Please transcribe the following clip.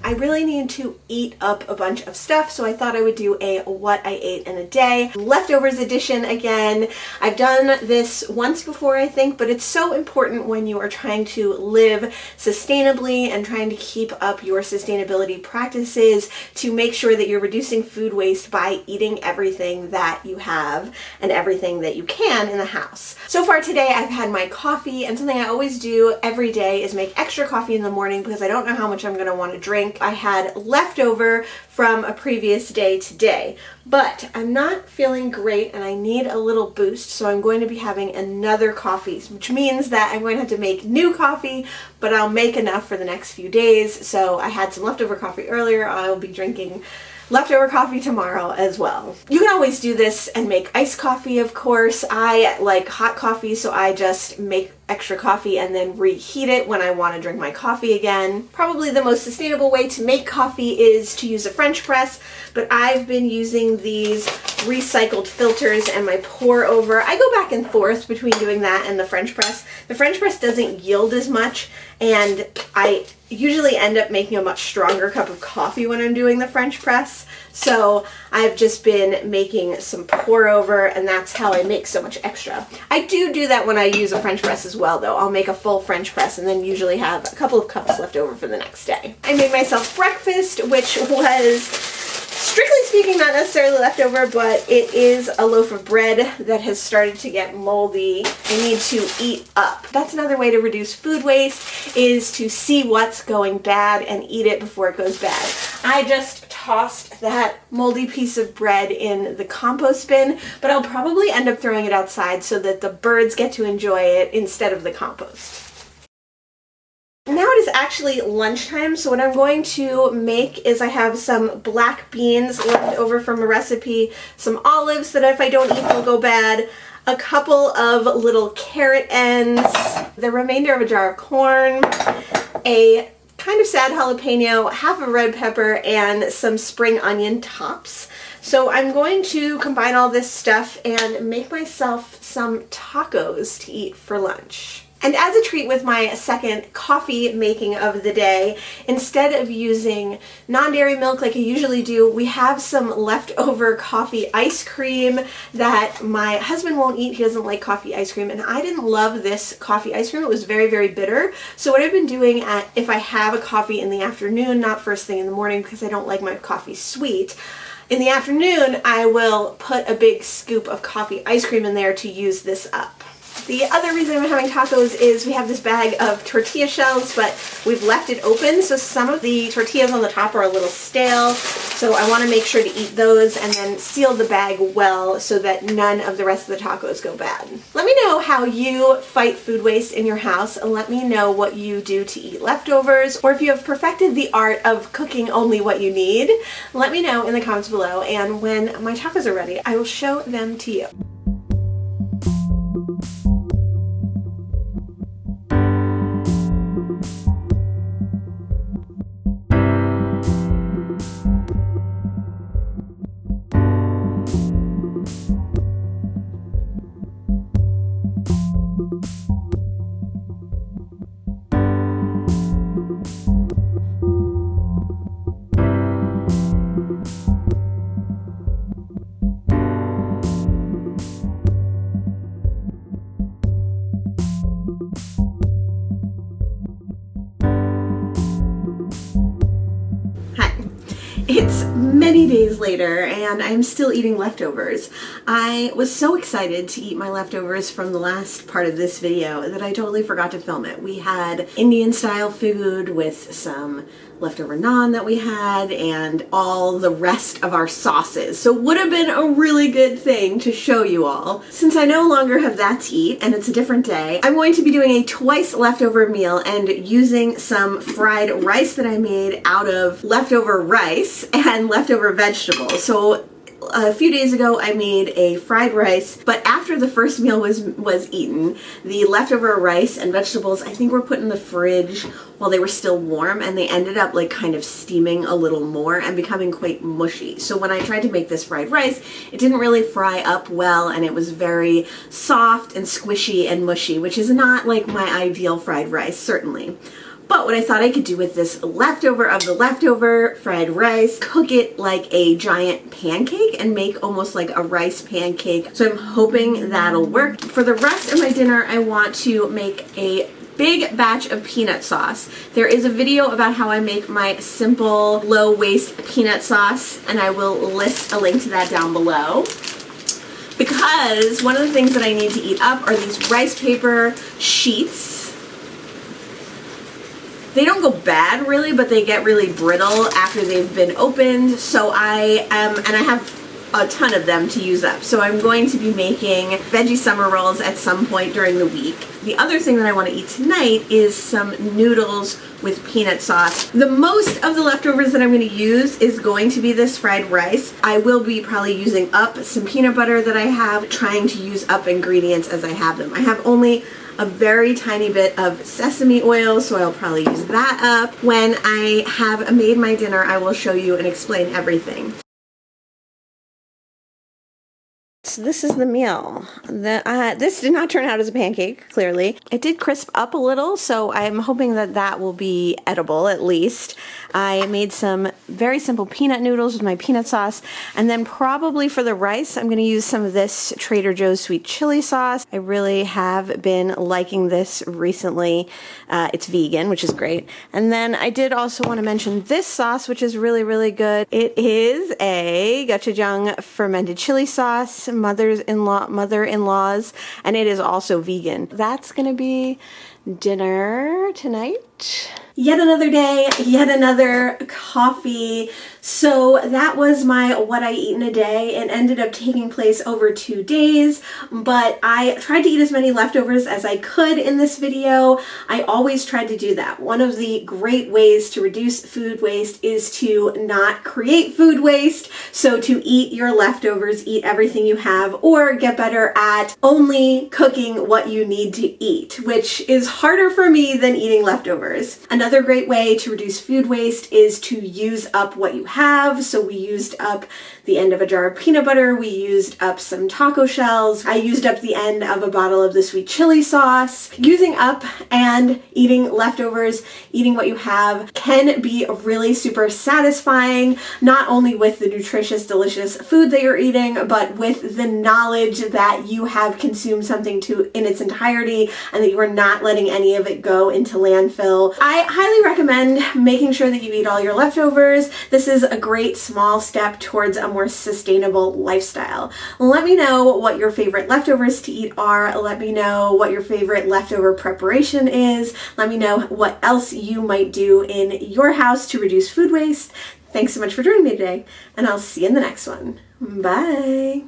I really need to eat up a bunch of stuff, so I thought I would do a what I ate in a day leftovers edition again. I've done this once before, I think, but it's so important when you are trying to live sustainably and trying to keep up your sustainability practices to make sure that you're reducing food waste by eating everything that you have and everything that you can in the house. So far today, I've had my coffee, and something I always do every day is make extra coffee in the morning because I don't know how much I'm going to want to drink. I had leftover from a previous day today, but I'm not feeling great and I need a little boost, so I'm going to be having another coffee, which means that I'm going to have to make new coffee, but I'll make enough for the next few days. So I had some leftover coffee earlier. I'll be drinking leftover coffee tomorrow as well. You can always do this and make iced coffee, of course. I like hot coffee, so I just make extra coffee and then reheat it when I want to drink my coffee again. Probably the most sustainable way to make coffee is to use a French press, but I've been using these recycled filters and my pour over. I go back and forth between doing that and the French press. The French press doesn't yield as much, and I usually end up making a much stronger cup of coffee when I'm doing the French press. So I've just been making some pour over, and that's how I make so much extra. I do that when I use a French press as well, though. I'll make a full French press and then usually have a couple of cups left over for the next day. I made myself breakfast, which was, strictly speaking, not necessarily leftover, but it is a loaf of bread that has started to get moldy. I need to eat up. That's another way to reduce food waste, is to see what's going bad and eat it before it goes bad. I just tossed that moldy piece of bread in the compost bin, but I'll probably end up throwing it outside so that the birds get to enjoy it instead of the compost. Now it is actually lunchtime, so what I'm going to make is I have some black beans left over from a recipe, some olives that if I don't eat will go bad, a couple of little carrot ends, the remainder of a jar of corn, a kind of sad jalapeno, half a red pepper, and some spring onion tops. So I'm going to combine all this stuff and make myself some tacos to eat for lunch. And as a treat with my second coffee making of the day, instead of using non-dairy milk like I usually do, we have some leftover coffee ice cream that my husband won't eat. He doesn't like coffee ice cream, and I didn't love this coffee ice cream. It was very, very bitter. So what I've been doing if I have a coffee in the afternoon, not first thing in the morning because I don't like my coffee sweet, in the afternoon I will put a big scoop of coffee ice cream in there to use this up. The other reason I'm having tacos is we have this bag of tortilla shells, but we've left it open, so some of the tortillas on the top are a little stale, so I want to make sure to eat those and then seal the bag well so that none of the rest of the tacos go bad. Let me know how you fight food waste in your house, and let me know what you do to eat leftovers, or if you have perfected the art of cooking only what you need. Let me know in the comments below, and when my tacos are ready, I will show them to you. It's many days later and I'm still eating leftovers. I was so excited to eat my leftovers from the last part of this video that I totally forgot to film it. We had Indian style food with some leftover naan that we had and all the rest of our sauces. So it would have been a really good thing to show you all. Since I no longer have that to eat and it's a different day, I'm going to be doing a twice leftover meal and using some fried rice that I made out of leftover rice and leftover vegetables. So a few days ago I made a fried rice, but after the first meal was eaten, the leftover rice and vegetables I think were put in the fridge while they were still warm, and they ended up like kind of steaming a little more and becoming quite mushy. So when I tried to make this fried rice, it didn't really fry up well and it was very soft and squishy and mushy, which is not like my ideal fried rice, certainly. But what I thought I could do with this leftover of the leftover fried rice, cook it like a giant pancake and make almost like a rice pancake. So I'm hoping that'll work. For the rest of my dinner, I want to make a big batch of peanut sauce. There is a video about how I make my simple low waste peanut sauce, and I will list a link to that down below. Because one of the things that I need to eat up are these rice paper sheets. They don't go bad really, but they get really brittle after they've been opened. So I have a ton of them to use up. So I'm going to be making veggie summer rolls at some point during the week. The other thing that I want to eat tonight is some noodles with peanut sauce. The most of the leftovers that I'm going to use is going to be this fried rice. I will be probably using up some peanut butter that I have, trying to use up ingredients as I have them. I have only a very tiny bit of sesame oil, so I'll probably use that up. When I have made my dinner, I will show you and explain everything. So this is the meal. This did not turn out as a pancake, clearly. It did crisp up a little, so I'm hoping that that will be edible at least. I made some very simple peanut noodles with my peanut sauce, and then probably for the rice, I'm going to use some of this Trader Joe's sweet chili sauce. I really have been liking this recently. It's vegan, which is great. And then I did also want to mention this sauce, which is really, really good. It is a gochujang fermented chili sauce, mother-in-law's, and it is also vegan. That's going to be dinner tonight. Yet another day, yet another coffee. So that was my what I eat in a day. It ended up taking place over 2 days, but I tried to eat as many leftovers as I could in this video. I always tried to do that. One of the great ways to reduce food waste is to not create food waste. So to eat your leftovers, eat everything you have, or get better at only cooking what you need to eat, which is harder for me than eating leftovers. Another great way to reduce food waste is to use up what you have. So we used up the end of a jar of peanut butter. We used up some taco shells. I used up the end of a bottle of the sweet chili sauce. Using up and eating leftovers, eating what you have, can be really super satisfying, not only with the nutritious, delicious food that you're eating, but with the knowledge that you have consumed something in its entirety and that you are not letting any of it go into landfill. I highly recommend making sure that you eat all your leftovers. This is a great small step towards a more sustainable lifestyle. Let me know what your favorite leftovers to eat are. Let me know what your favorite leftover preparation is. Let me know what else you might do in your house to reduce food waste. Thanks so much for joining me today, and I'll see you in the next one. Bye.